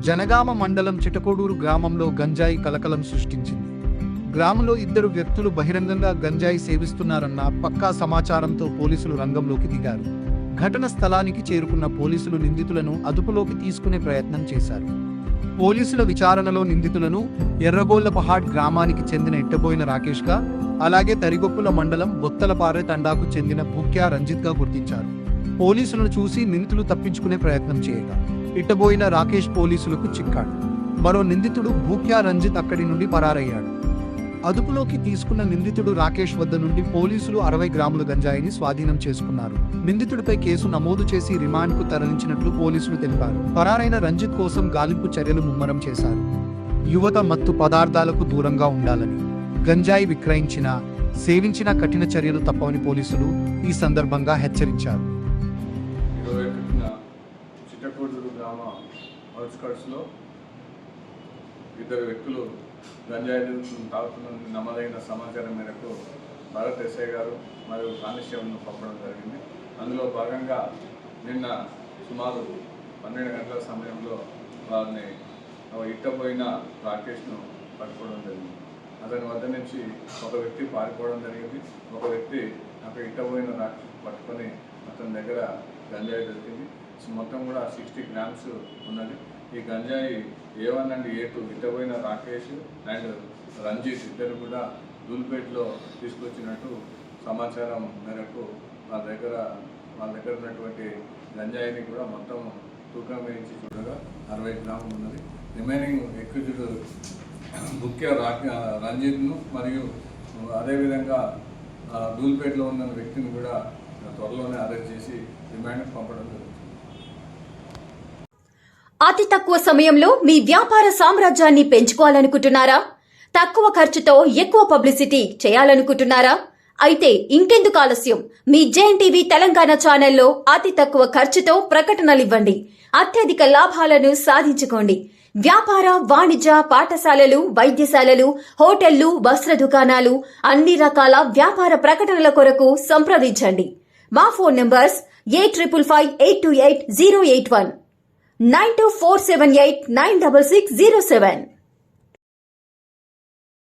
జనగామ మండలం చిటకోడూరు గ్రామంలో గంజాయి కలకలం సృష్టించింది. గ్రామంలో ఇద్దరు వ్యక్తులు బహిరంగంగా గంజాయి సేవిస్తున్నారన్న పక్కా సమాచారంతో పోలీసులు రంగంలోకి దిగారు. ఘటన స్థలానికి చేరుకున్న పోలీసులు నిందితులను అదుపులోకి తీసుకునే ప్రయత్నం చేశారు. పోలీసుల విచారణలో నిందితులను ఎర్రగోళ్లపహాడ్ గ్రామానికి చెందిన ఇట్టబోయిన రాకేష్ గా, అలాగే తరిగొప్పుల మండలం బొత్తలపారె తండాకు చెందిన భూక్యా రంజిత్ గా గుర్తించారు. పోలీసులను చూసి నిందితులు తప్పించుకునే ప్రయత్నం చేయగా ఇట్టబోయిన రాకేష్ పోలీసులకు చిక్కాడు. మరో నిందితుడు భూక్యా రంజిత్ అక్కడి నుండి పరారయ్యాడు. అదుపులోకి తీసుకున్న నిందితుడు రాకేష్ వద్ద నుండి పోలీసులు 60 గ్రాముల గంజాయిని స్వాధీనం చేసుకున్నారు. నిందితుడిపై కేసు నమోదు చేసి రిమాండ్కు తరలించినట్లు పోలీసులు తెలిపారు. పరారైన రంజిత్ కోసం గాలింపు చర్యలు ముమ్మరం చేశారు. యువత మత్తు పదార్థాలకు దూరంగా ఉండాలని, గంజాయి విక్రయించినా సేవించిన కఠిన చర్యలు తప్పవని పోలీసులు ఈ సందర్భంగా హెచ్చరించారు. చిట్టకోడూరు గ్రామ అవుట్స్కట్స్లో ఇద్దరు వ్యక్తులు గంజాయి తాగుతున్న నమోదైన సమాచారం మేరకు భారత్ ఎస్ఐ గారు మరియు కానిస్టేబుల్ను పంపడం జరిగింది. అందులో భాగంగా నిన్న సుమారు 12 గంటల సమయంలో వారిని ఇట్టపోయిన రాకేష్ను పట్టుకోవడం జరిగింది. అతని వద్ద నుంచి ఒక వ్యక్తి పారిపోవడం జరిగింది. ఒక వ్యక్తి అక్కడ ఇట్టపోయిన రాకేష్ పట్టుకొని అతని దగ్గర గంజాయి దొరికింది. మొత్తం కూడా 60 గ్రామ్స్ ఉన్నది. ఈ గంజాయి A1 అండ్ A2 ఇట్టపోయిన రాకేష్ అండ్ రంజిత్ ఇద్దరు కూడా దూల్పేట్లో తీసుకొచ్చినట్టు సమాచారం మేరకు వాళ్ళ దగ్గర ఉన్నటువంటి గంజాయిని కూడా మొత్తం తూకం వేయించి చూడగా 60 గ్రాములు ఉన్నది. రిమైనింగ్ ఎక్యూజ్డ్ భూక్యా రంజిత్ను మరియు అదేవిధంగా దూల్పేట్లో ఉన్న వ్యక్తిని కూడా త్వరలోనే అరెస్ట్ చేసి రిమాండ్కి పంపడం జరుగుతుంది. అతి తక్కువ సమయంలో మీ వ్యాపార సామ్రాజ్యాన్ని పెంచుకోవాలనుకుంటున్నారా? తక్కువ ఖర్చుతో ఎక్కువ పబ్లిసిటీ చేయాలనుకుంటున్నారా? అయితే ఇంకెందుకు ఆలస్యం? మీ JNTV తెలంగాణ ఛానల్లో అతి తక్కువ ఖర్చుతో ప్రకటనలివ్వండి. అత్యధిక లాభాలను సాధించుకోండి. వ్యాపార, వాణిజ్య, పాఠశాలలు, వైద్యశాలలు, హోటళ్లు, వస్త్ర దుకాణాలు, అన్ని రకాల వ్యాపార ప్రకటనల కొరకు సంప్రదించండి. మా ఫోన్ నంబర్స్ 8558288081 9247896607.